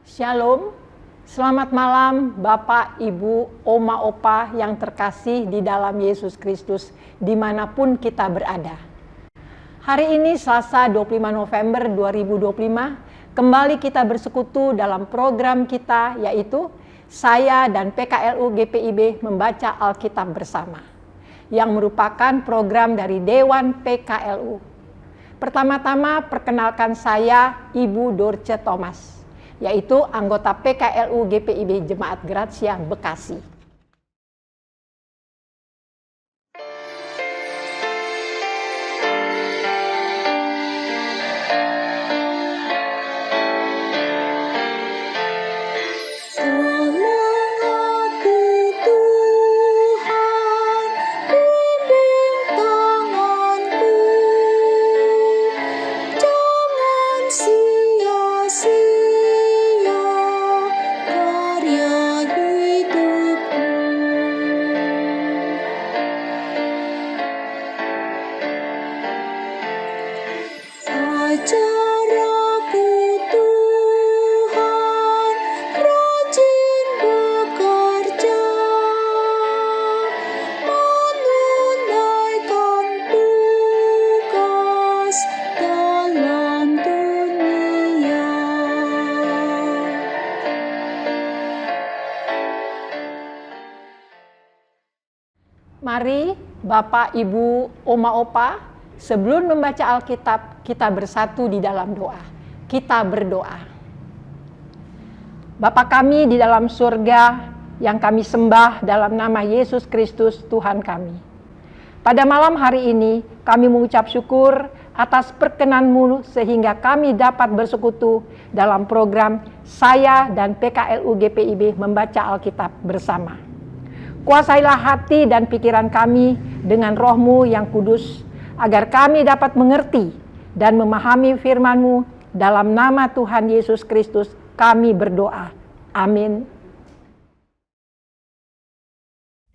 Shalom, selamat malam Bapak, Ibu, Oma, Opa yang terkasih di dalam Yesus Kristus dimanapun kita berada. Hari ini Selasa 25 November 2025, kembali kita bersekutu dalam program kita yaitu saya dan PKLU GPIB membaca Alkitab bersama, yang merupakan program dari Dewan PKLU. Pertama-tama perkenalkan saya Ibu Dorce Thomas, yaitu anggota PKLU GPIB Jemaat Gratia Bekasi. Mari Bapak, Ibu, Oma, Opa, sebelum membaca Alkitab, kita bersatu di dalam doa. Kita berdoa. Bapa kami di dalam surga, yang kami sembah dalam nama Yesus Kristus Tuhan kami. Pada malam hari ini, kami mengucap syukur atas perkenan-Mu sehingga kami dapat bersekutu dalam program saya dan PKLU GPIB membaca Alkitab bersama. Kuasailah hati dan pikiran kami dengan Roh-Mu yang kudus, agar kami dapat mengerti dan memahami firman-Mu. Dalam nama Tuhan Yesus Kristus kami berdoa. Amin.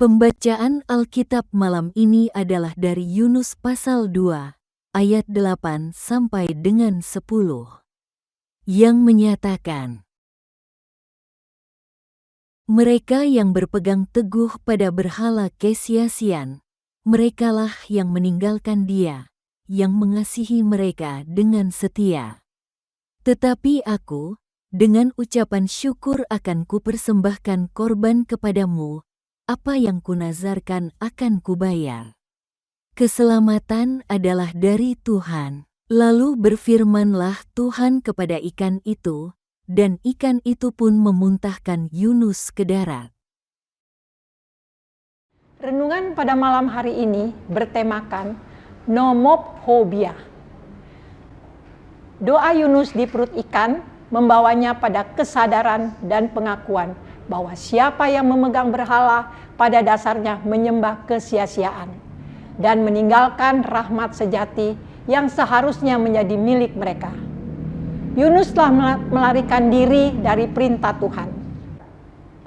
Pembacaan Alkitab malam ini adalah dari Yunus pasal 2, ayat 8 sampai dengan 10, yang menyatakan, mereka yang berpegang teguh pada berhala kesia-sian, merekalah yang meninggalkan Dia, yang mengasihi mereka dengan setia. Tetapi aku, dengan ucapan syukur akan kupersembahkan korban kepadamu, apa yang kunazarkan akan kubayar. Keselamatan adalah dari Tuhan. Lalu berfirmanlah Tuhan kepada ikan itu, dan ikan itu pun memuntahkan Yunus ke darat. Renungan pada malam hari ini bertemakan nomophobia. Doa Yunus di perut ikan membawanya pada kesadaran dan pengakuan bahwa siapa yang memegang berhala pada dasarnya menyembah kesia-siaan dan meninggalkan rahmat sejati yang seharusnya menjadi milik mereka. Yunus telah melarikan diri dari perintah Tuhan.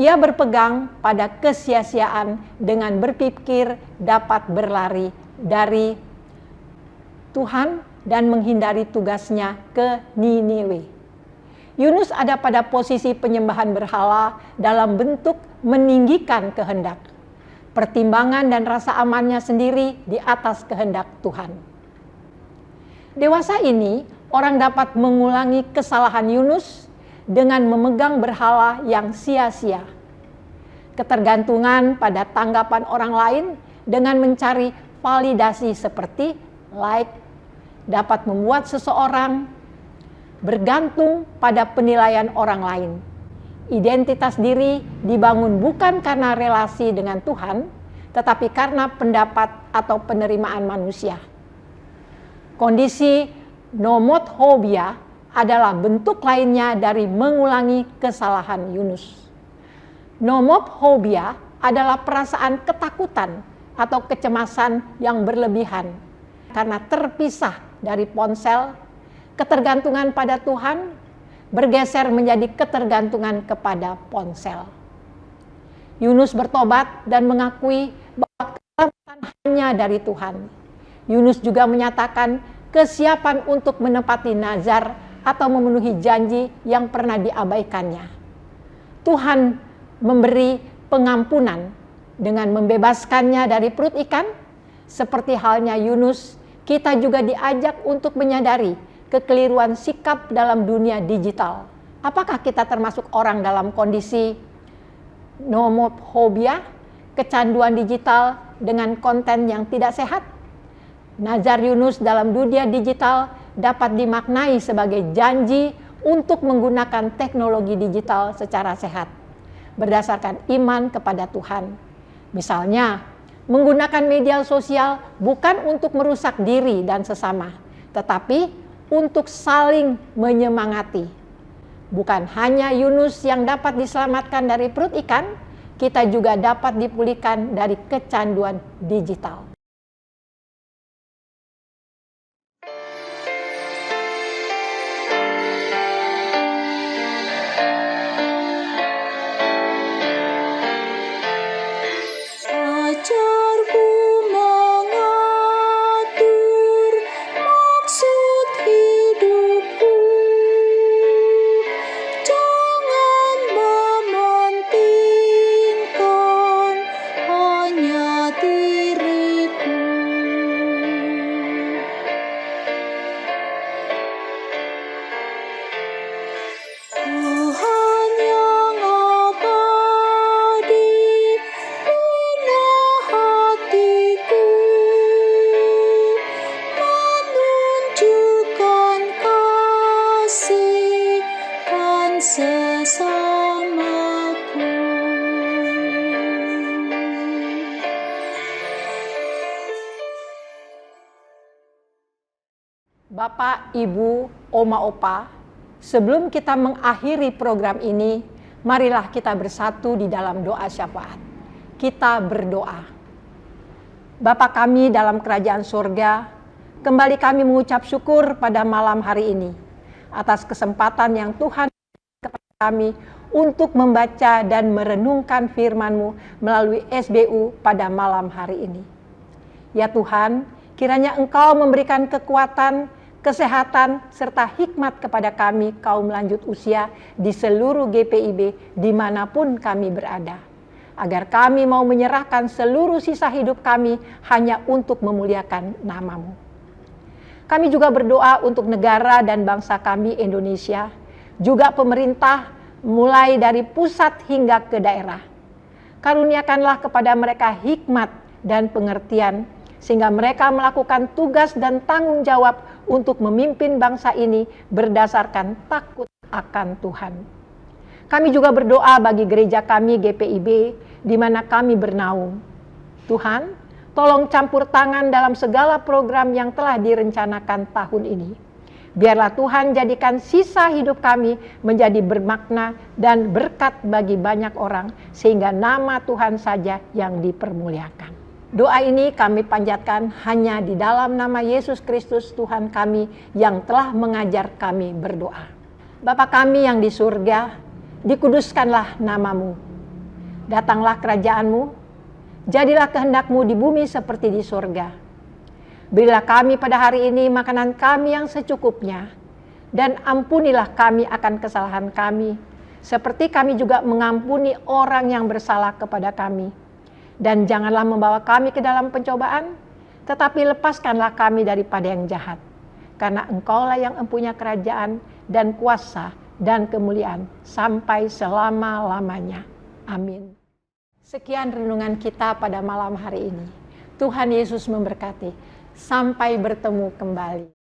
Ia berpegang pada kesia-siaan dengan berpikir dapat berlari dari Tuhan dan menghindari tugasnya ke Niniwe. Yunus ada pada posisi penyembahan berhala dalam bentuk meninggikan kehendak, pertimbangan dan rasa amannya sendiri di atas kehendak Tuhan. Dewasa ini, orang dapat mengulangi kesalahan Yunus dengan memegang berhala yang sia-sia. Ketergantungan pada tanggapan orang lain dengan mencari validasi seperti like dapat membuat seseorang bergantung pada penilaian orang lain. Identitas diri dibangun bukan karena relasi dengan Tuhan, tetapi karena pendapat atau penerimaan manusia. Kondisi nomophobia adalah bentuk lainnya dari mengulangi kesalahan Yunus. Nomophobia adalah perasaan ketakutan atau kecemasan yang berlebihan karena terpisah dari ponsel, ketergantungan pada Tuhan bergeser menjadi ketergantungan kepada ponsel. Yunus bertobat dan mengakui bahwa keselamatan hanya dari Tuhan. Yunus juga menyatakan kesiapan untuk menepati nazar atau memenuhi janji yang pernah diabaikannya. Tuhan memberi pengampunan dengan membebaskannya dari perut ikan. Seperti halnya Yunus, kita juga diajak untuk menyadari kekeliruan sikap dalam dunia digital. Apakah kita termasuk orang dalam kondisi nomophobia, kecanduan digital dengan konten yang tidak sehat? Nazar Yunus dalam dunia digital dapat dimaknai sebagai janji untuk menggunakan teknologi digital secara sehat, berdasarkan iman kepada Tuhan. Misalnya, menggunakan media sosial bukan untuk merusak diri dan sesama, tetapi untuk saling menyemangati. Bukan hanya Yunus yang dapat diselamatkan dari perut ikan, kita juga dapat dipulihkan dari kecanduan digital. Ajarku mengatur maksud hidupku, jangan mementingkan hanya diriku. Tuhan yang abadi bina hatiku, menunjukkan kasih kan sesamaku. Bapak, Ibu, Oma, Opa, sebelum kita mengakhiri program ini, marilah kita bersatu di dalam doa syafaat. Kita berdoa. Bapa kami dalam kerajaan surga, kembali kami mengucap syukur pada malam hari ini atas kesempatan yang Tuhan berikan kepada kami untuk membaca dan merenungkan firman-Mu melalui SBU pada malam hari ini. Ya Tuhan, kiranya Engkau memberikan kekuatan, kesehatan, serta hikmat kepada kami kaum lanjut usia di seluruh GPIB dimanapun kami berada. Agar kami mau menyerahkan seluruh sisa hidup kami hanya untuk memuliakan nama-Mu. Kami juga berdoa untuk negara dan bangsa kami Indonesia, juga pemerintah mulai dari pusat hingga ke daerah. Karuniakanlah kepada mereka hikmat dan pengertian, sehingga mereka melakukan tugas dan tanggung jawab untuk memimpin bangsa ini berdasarkan takut akan Tuhan. Kami juga berdoa bagi gereja kami GPIB di mana kami bernaung. Tuhan, tolong campur tangan dalam segala program yang telah direncanakan tahun ini. Biarlah Tuhan jadikan sisa hidup kami menjadi bermakna dan berkat bagi banyak orang, sehingga nama Tuhan saja yang dipermuliakan. Doa ini kami panjatkan hanya di dalam nama Yesus Kristus Tuhan kami yang telah mengajar kami berdoa. Bapa kami yang di surga, dikuduskanlah nama-Mu. Datanglah kerajaan-Mu, jadilah kehendak-Mu di bumi seperti di surga. Berilah kami pada hari ini makanan kami yang secukupnya, dan ampunilah kami akan kesalahan kami, seperti kami juga mengampuni orang yang bersalah kepada kami. Dan janganlah membawa kami ke dalam pencobaan, tetapi lepaskanlah kami daripada yang jahat. Karena Engkaulah yang mempunyai kerajaan dan kuasa dan kemuliaan sampai selama-lamanya. Amin. Sekian renungan kita pada malam hari ini. Tuhan Yesus memberkati. Sampai bertemu kembali.